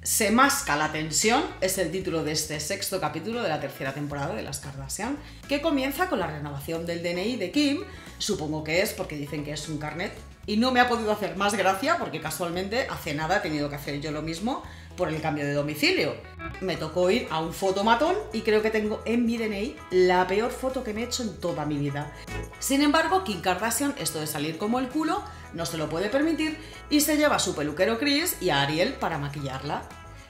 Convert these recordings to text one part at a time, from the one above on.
Se masca la tensión es el título de este sexto capítulo de la tercera temporada de Las Kardashian, que comienza con la renovación del DNI de Kim. Supongo que es porque dicen que es un carnet, y no me ha podido hacer más gracia porque casualmente hace nada he tenido que hacer yo lo mismo por el cambio de domicilio. Me tocó ir a un fotomatón y creo que tengo en mi DNI la peor foto que me he hecho en toda mi vida. Sin embargo, Kim Kardashian, esto de salir como el culo, no se lo puede permitir y se lleva a su peluquero Kris y a Ariel para maquillarla.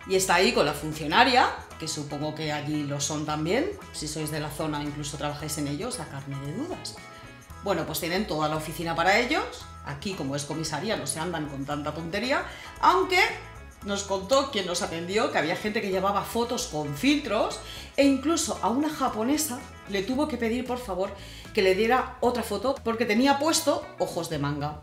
Y está ahí con la funcionaria, que supongo que allí lo son también, si sois de la zona incluso trabajáis en ello, sacarme de dudas. Bueno, pues tienen toda la oficina para ellos. Aquí, como es comisaría, no se andan con tanta tontería, aunque nos contó quien nos atendió que había gente que llevaba fotos con filtros e incluso a una japonesa le tuvo que pedir por favor que le diera otra foto porque tenía puesto ojos de manga.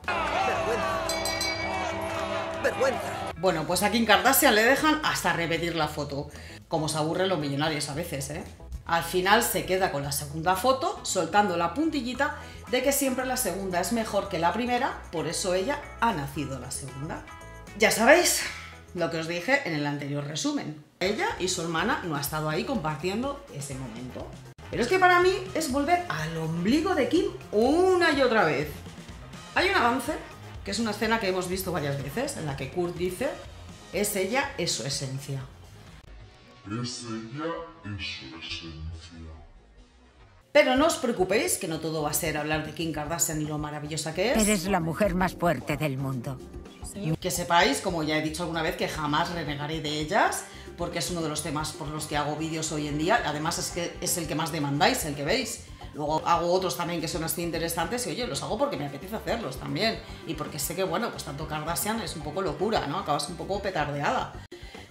Vergüenza. Bueno, pues a Kim Kardashian le dejan hasta repetir la foto. Como se aburren los millonarios a veces, ¿eh? Al final se queda con la segunda foto, soltando la puntillita de que siempre la segunda es mejor que la primera, por eso ella ha nacido la segunda. Ya sabéis lo que os dije en el anterior resumen. Ella y su hermana no han estado ahí compartiendo ese momento. Pero es que para mí es volver al ombligo de Kim una y otra vez. Hay un avance, que es una escena que hemos visto varias veces, en la que Kurt dice: es ella, es su esencia. Es ella, es su esencia. Pero no os preocupéis, que no todo va a ser hablar de Kim Kardashian y lo maravillosa que es. Eres la mujer más fuerte del mundo. Que sepáis, como ya he dicho alguna vez, que jamás renegaré de ellas, porque es uno de los temas por los que hago vídeos hoy en día. Además es que es el que más demandáis, el que veis. Luego hago otros también que son así interesantes y oye, los hago porque me apetece hacerlos también. Y porque sé que, bueno, pues tanto Kardashian es un poco locura, ¿no? Acabas un poco petardeada.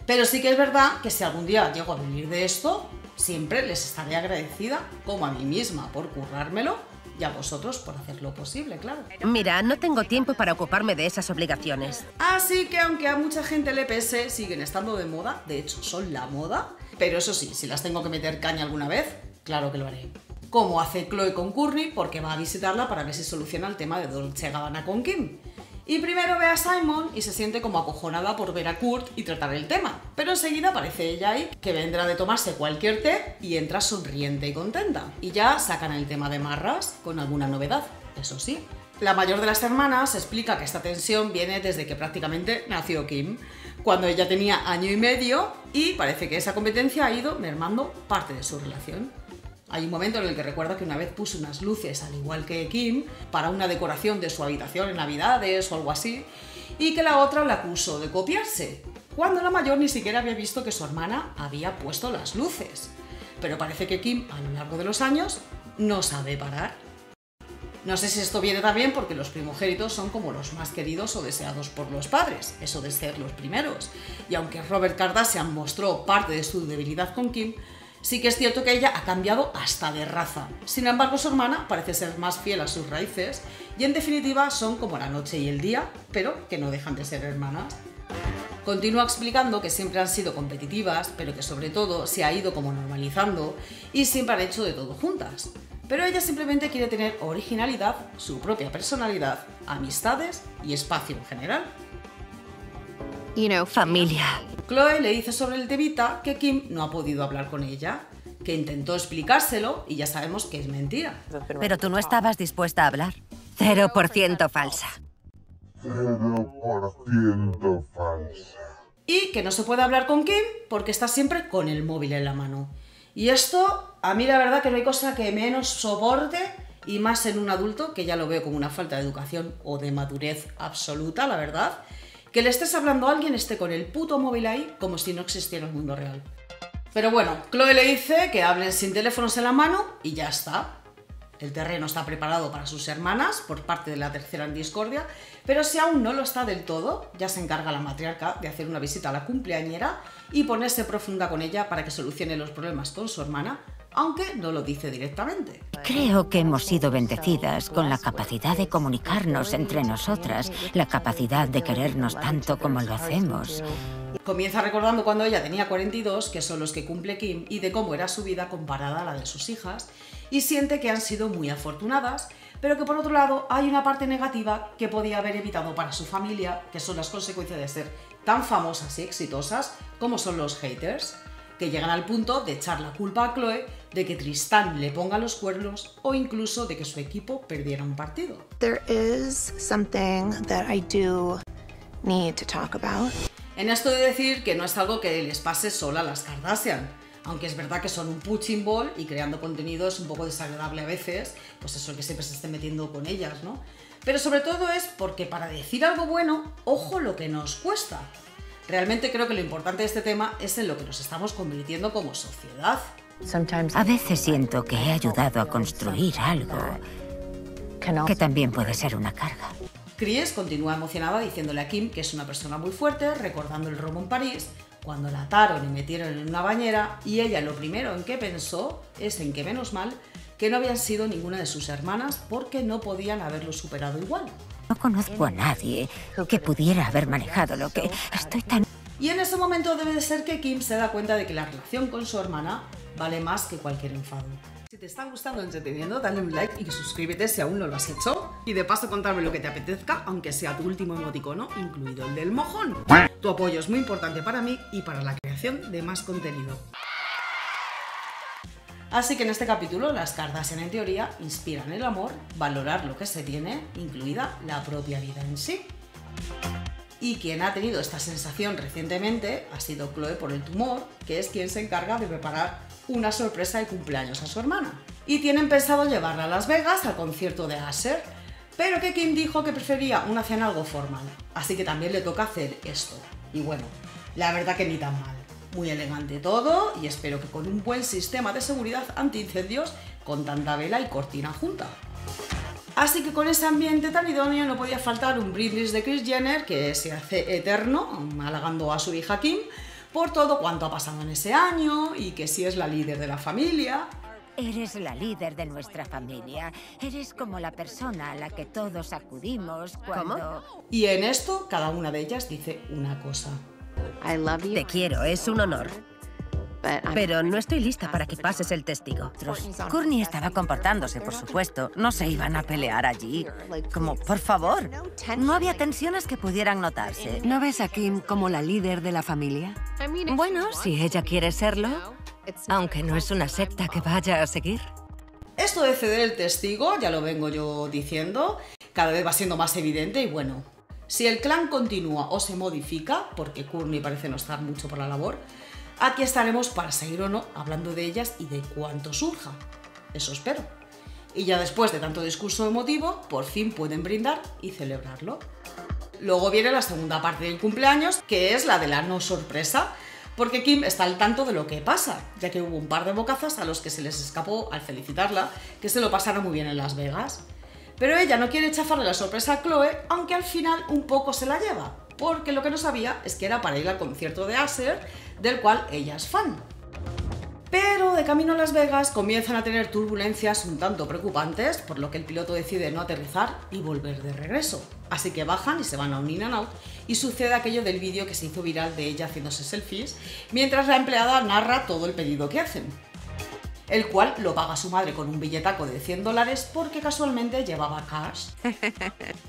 Pero sí que es verdad que si algún día llego a vivir de esto, siempre les estaré agradecida, como a mí misma por currármelo y a vosotros por hacerlo posible, claro. Mira, no tengo tiempo para ocuparme de esas obligaciones. Así que aunque a mucha gente le pese, siguen estando de moda, de hecho son la moda, pero eso sí, si las tengo que meter caña alguna vez, claro que lo haré. Como hace Khloe con Kourtney, porque va a visitarla para ver si soluciona el tema de Dolce & Gabbana con Kim. Y primero ve a Simon y se siente como acojonada por ver a Kurt y tratar el tema, pero enseguida aparece ella ahí, que vendrá de tomarse cualquier té y entra sonriente y contenta. Y ya sacan el tema de marras con alguna novedad, eso sí. La mayor de las hermanas explica que esta tensión viene desde que prácticamente nació Kim, cuando ella tenía año y medio, y parece que esa competencia ha ido mermando parte de su relación. Hay un momento en el que recuerda que una vez puso unas luces, al igual que Kim, para una decoración de su habitación en Navidades o algo así, y que la otra la acusó de copiarse, cuando la mayor ni siquiera había visto que su hermana había puesto las luces. Pero parece que Kim, a lo largo de los años, no sabe parar. No sé si esto viene también porque los primogénitos son como los más queridos o deseados por los padres, eso de ser los primeros. Y aunque Robert Kardashian mostró parte de su debilidad con Kim, sí que es cierto que ella ha cambiado hasta de raza. Sin embargo, su hermana parece ser más fiel a sus raíces y en definitiva son como la noche y el día, pero que no dejan de ser hermanas. Continúa explicando que siempre han sido competitivas, pero que sobre todo se ha ido como normalizando y siempre han hecho de todo juntas. Pero ella simplemente quiere tener originalidad, su propia personalidad, amistades y espacio en general. Familia. Khloe le dice sobre el temita que Kim no ha podido hablar con ella, que intentó explicárselo y ya sabemos que es mentira. Pero tú no estabas dispuesta a hablar. 0% falsa. 0% falsa. Y que no se puede hablar con Kim porque está siempre con el móvil en la mano. Y esto, a mí la verdad que no hay cosa que menos soporte, y más en un adulto, que ya lo veo como una falta de educación o de madurez absoluta, la verdad, que le estés hablando a alguien, esté con el puto móvil ahí como si no existiera el mundo real. Pero bueno, Khloe le dice que hablen sin teléfonos en la mano y ya está. El terreno está preparado para sus hermanas por parte de la tercera en discordia, pero si aún no lo está del todo, ya se encarga la matriarca de hacer una visita a la cumpleañera y ponerse profunda con ella para que solucione los problemas con su hermana, aunque no lo dice directamente. Creo que hemos sido bendecidas con la capacidad de comunicarnos entre nosotras, la capacidad de querernos tanto como lo hacemos. Comienza recordando cuando ella tenía 42, que son los que cumple Kim, y de cómo era su vida comparada a la de sus hijas, y siente que han sido muy afortunadas, pero que por otro lado hay una parte negativa que podía haber evitado para su familia, que son las consecuencias de ser tan famosas y exitosas como son los haters, que llegan al punto de echar la culpa a Chloe de que Tristán le ponga los cuernos o incluso de que su equipo perdiera un partido. There is something that I do need to talk about. En esto de decir que no es algo que les pase solo a las Kardashian, aunque es verdad que son un punching ball y creando contenido es un poco desagradable a veces, pues eso, que siempre se estén metiendo con ellas, ¿no? Pero sobre todo es porque para decir algo bueno, ojo lo que nos cuesta. Realmente creo que lo importante de este tema es en lo que nos estamos convirtiendo como sociedad. A veces siento que he ayudado a construir algo que también puede ser una carga. Chris continúa emocionada diciéndole a Kim que es una persona muy fuerte, recordando el robo en París, cuando la ataron y metieron en una bañera, y ella lo primero en que pensó es en que menos mal que no habían sido ninguna de sus hermanas porque no podían haberlo superado igual. No conozco a nadie que pudiera haber manejado lo que estoy tan... Y en ese momento debe de ser que Kim se da cuenta de que la relación con su hermana vale más que cualquier enfado. Si te está gustando entreteniendo, dale un like y suscríbete si aún no lo has hecho. Y de paso contarme lo que te apetezca, aunque sea tu último emoticono, incluido el del mojón. Tu apoyo es muy importante para mí y para la creación de más contenido. Así que en este capítulo las Kardashian en teoría inspiran el amor, valorar lo que se tiene, incluida la propia vida en sí. Y quien ha tenido esta sensación recientemente ha sido Chloe por el tumor, que es quien se encarga de preparar una sorpresa de cumpleaños a su hermana. Y tienen pensado llevarla a Las Vegas al concierto de Usher, pero que Kim dijo que prefería una cena algo formal, así que también le toca hacer esto. Y bueno, la verdad que ni tan mal. Muy elegante todo y espero que con un buen sistema de seguridad antiincendios con tanta vela y cortina junta. Así que con ese ambiente tan idóneo no podía faltar un brindis de Kris Jenner que se hace eterno, halagando a su hija Kim por todo cuanto ha pasado en ese año y que sí es la líder de la familia. Eres la líder de nuestra familia. Eres como la persona a la que todos acudimos cuando... ¿Cómo? Y en esto cada una de ellas dice una cosa. Te quiero, es un honor. Pero no estoy lista para que pases el testigo. Kourtney estaba comportándose, por supuesto. No se iban a pelear allí. Como, por favor, no había tensiones que pudieran notarse. ¿No ves a Kim como la líder de la familia? Bueno, si ella quiere serlo, aunque no es una secta que vaya a seguir. Esto de ceder el testigo, ya lo vengo yo diciendo, cada vez va siendo más evidente y bueno, si el clan continúa o se modifica, porque Kourtney parece no estar mucho por la labor, aquí estaremos para seguir o no hablando de ellas y de cuánto surja. Eso espero. Y ya después de tanto discurso emotivo, por fin pueden brindar y celebrarlo. Luego viene la segunda parte del cumpleaños, que es la de la no sorpresa, porque Kim está al tanto de lo que pasa, ya que hubo un par de bocazas a los que se les escapó al felicitarla, que se lo pasaron muy bien en Las Vegas. Pero ella no quiere chafarle la sorpresa a Chloe, aunque al final un poco se la lleva, porque lo que no sabía es que era para ir al concierto de Usher, del cual ella es fan. Pero de camino a Las Vegas comienzan a tener turbulencias un tanto preocupantes, por lo que el piloto decide no aterrizar y volver de regreso. Así que bajan y se van a un In-N-Out y sucede aquello del vídeo que se hizo viral de ella haciéndose selfies, mientras la empleada narra todo el pedido que hacen, el cual lo paga su madre con un billetaco de $100 porque casualmente llevaba cash.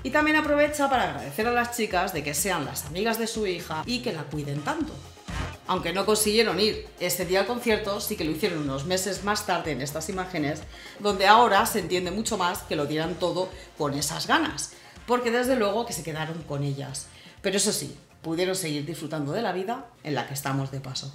Y también aprovecha para agradecer a las chicas de que sean las amigas de su hija y que la cuiden tanto. Aunque no consiguieron ir ese día al concierto, sí que lo hicieron unos meses más tarde en estas imágenes, donde ahora se entiende mucho más que lo dieran todo con esas ganas, porque desde luego que se quedaron con ellas. Pero eso sí, pudieron seguir disfrutando de la vida en la que estamos de paso.